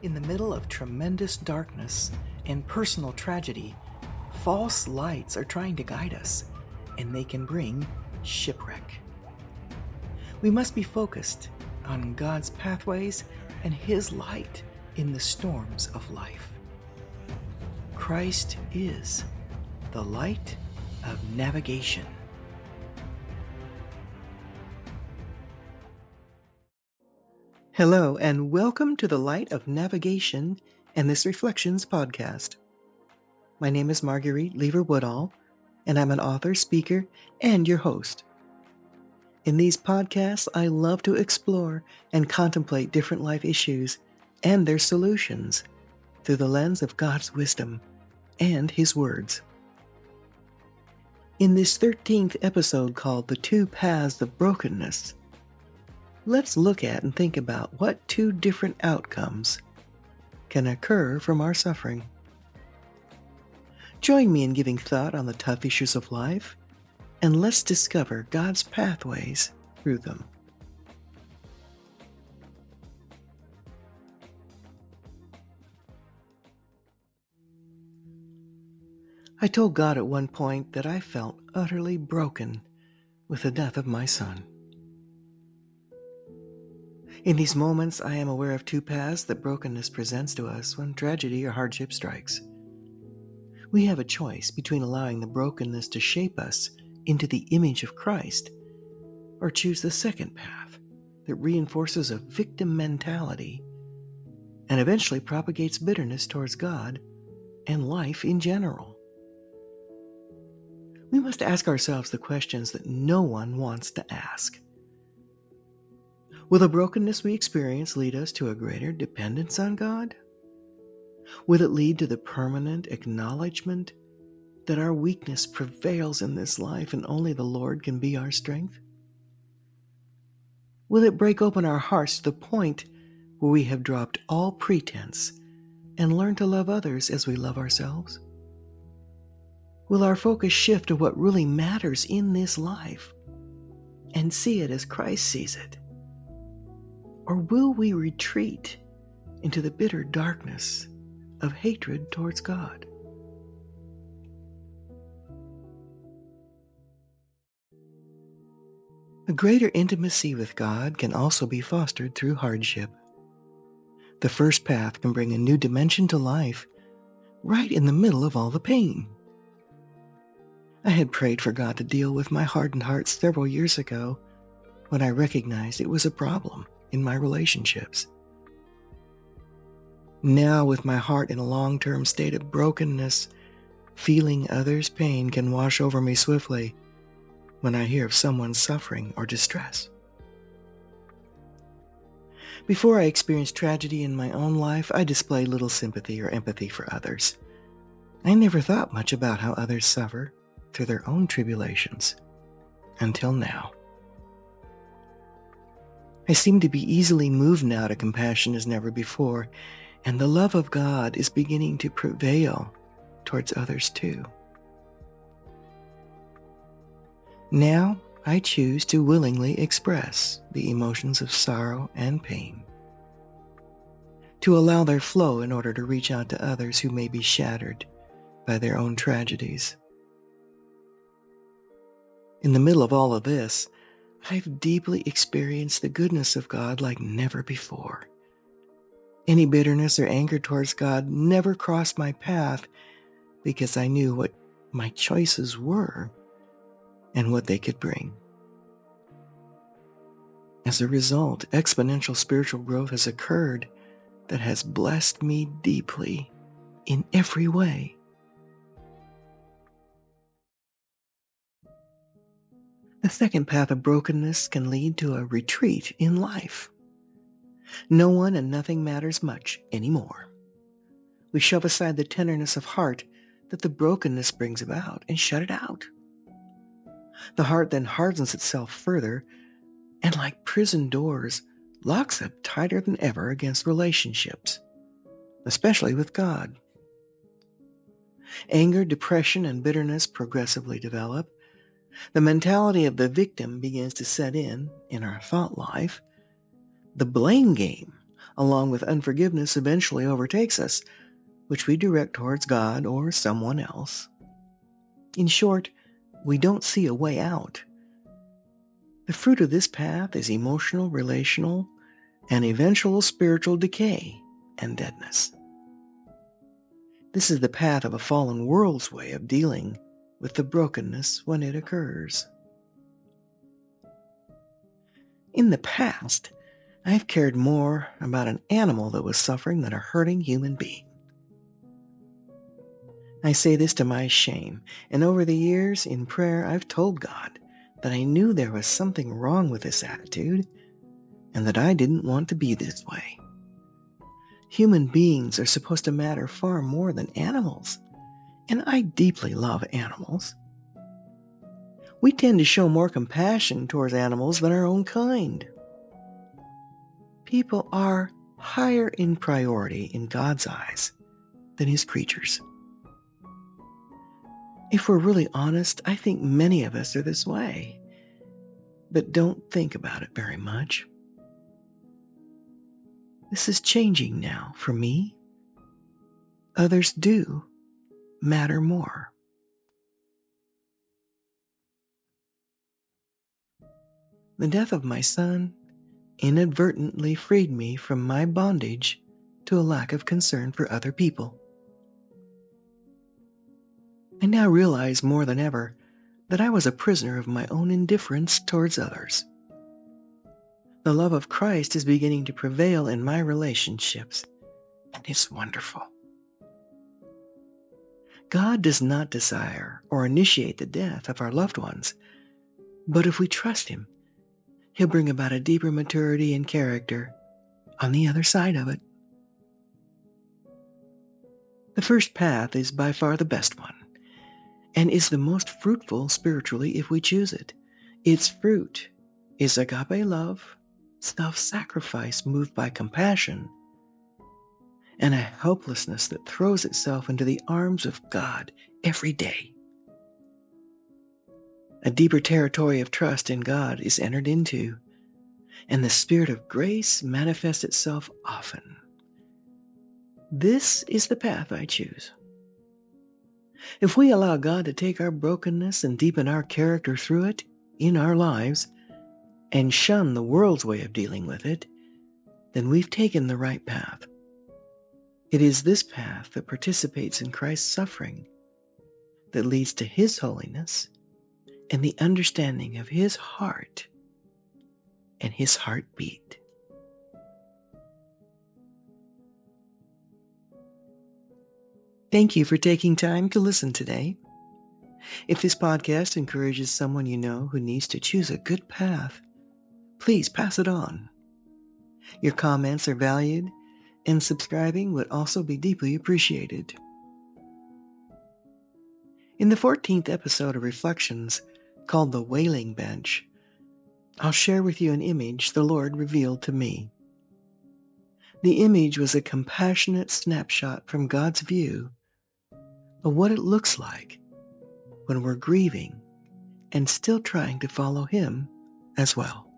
In the middle of tremendous darkness and personal tragedy, false lights are trying to guide us, and they can bring shipwreck. We must be focused on God's pathways and His light in the storms of life. Christ is the light of navigation. Hello, and welcome to the Light of Navigation and this Reflections podcast. My name is Marguerite Lever-Woodall, and I'm an author, speaker, and your host. In these podcasts, I love to explore and contemplate different life issues and their solutions through the lens of God's wisdom and His words. In this 13th episode called The Two Paths of Brokenness, let's look at and think about what two different outcomes can occur from our suffering. Join me in giving thought on the tough issues of life, and let's discover God's pathways through them. I told God at one point that I felt utterly broken with the death of my son. In these moments, I am aware of two paths that brokenness presents to us when tragedy or hardship strikes. We have a choice between allowing the brokenness to shape us into the image of Christ, or choose the second path that reinforces a victim mentality and eventually propagates bitterness towards God and life in general. We must ask ourselves the questions that no one wants to ask. Will the brokenness we experience lead us to a greater dependence on God? Will it lead to the permanent acknowledgement that our weakness prevails in this life and only the Lord can be our strength? Will it break open our hearts to the point where we have dropped all pretense and learn to love others as we love ourselves? Will our focus shift to what really matters in this life and see it as Christ sees it? Or will we retreat into the bitter darkness of hatred towards God? A greater intimacy with God can also be fostered through hardship. The first path can bring a new dimension to life right in the middle of all the pain. I had prayed for God to deal with my hardened heart several years ago when I recognized it was a problem in my relationships. Now, with my heart in a long-term state of brokenness, feeling others' pain can wash over me swiftly when I hear of someone's suffering or distress. Before I experienced tragedy in my own life, I displayed little sympathy or empathy for others. I never thought much about how others suffer through their own tribulations, until now. I seem to be easily moved now to compassion as never before, and the love of God is beginning to prevail towards others too. Now I choose to willingly express the emotions of sorrow and pain, to allow their flow in order to reach out to others who may be shattered by their own tragedies. In the middle of all of this, I've deeply experienced the goodness of God like never before. Any bitterness or anger towards God never crossed my path because I knew what my choices were and what they could bring. As a result, exponential spiritual growth has occurred that has blessed me deeply in every way. The second path of brokenness can lead to a retreat in life. No one and nothing matters much anymore. We shove aside the tenderness of heart that the brokenness brings about and shut it out. The heart then hardens itself further and, like prison doors, locks up tighter than ever against relationships, especially with God. Anger, depression, and bitterness progressively develop. The mentality of the victim begins to set in our thought life. The blame game along with unforgiveness, eventually overtakes us, which we direct towards God or someone else. In short, we don't see a way out. The fruit of this path is emotional, relational, and eventual spiritual decay and deadness. This is the path of a fallen world's way of dealing with the brokenness when it occurs. In the past, I've cared more about an animal that was suffering than a hurting human being. I say this to my shame, and over the years in prayer I've told God that I knew there was something wrong with this attitude and that I didn't want to be this way. Human beings are supposed to matter far more than animals, and I deeply love animals. We tend to show more compassion towards animals than our own kind. People are higher in priority in God's eyes than His creatures. If we're really honest, I think many of us are this way, but don't think about it very much. This is changing now for me. Others do matter more. The death of my son inadvertently freed me from my bondage to a lack of concern for other people. I now realize more than ever that I was a prisoner of my own indifference towards others. The love of Christ is beginning to prevail in my relationships, and it's wonderful. God does not desire or initiate the death of our loved ones, but if we trust Him, He'll bring about a deeper maturity and character on the other side of it. The first path is by far the best one, and is the most fruitful spiritually if we choose it. Its fruit is agape love, self-sacrifice moved by compassion, and a helplessness that throws itself into the arms of God every day. A deeper territory of trust in God is entered into, and the Spirit of grace manifests itself often. This is the path I choose. If we allow God to take our brokenness and deepen our character through it in our lives, and shun the world's way of dealing with it, then we've taken the right path. It is this path that participates in Christ's suffering, that leads to His holiness and the understanding of His heart and His heartbeat. Thank you for taking time to listen today. If this podcast encourages someone you know who needs to choose a good path, please pass it on. Your comments are valued, and subscribing would also be deeply appreciated. In the 14th episode of Reflections, called The Wailing Bench, I'll share with you an image the Lord revealed to me. The image was a compassionate snapshot from God's view of what it looks like when we're grieving and still trying to follow Him as well.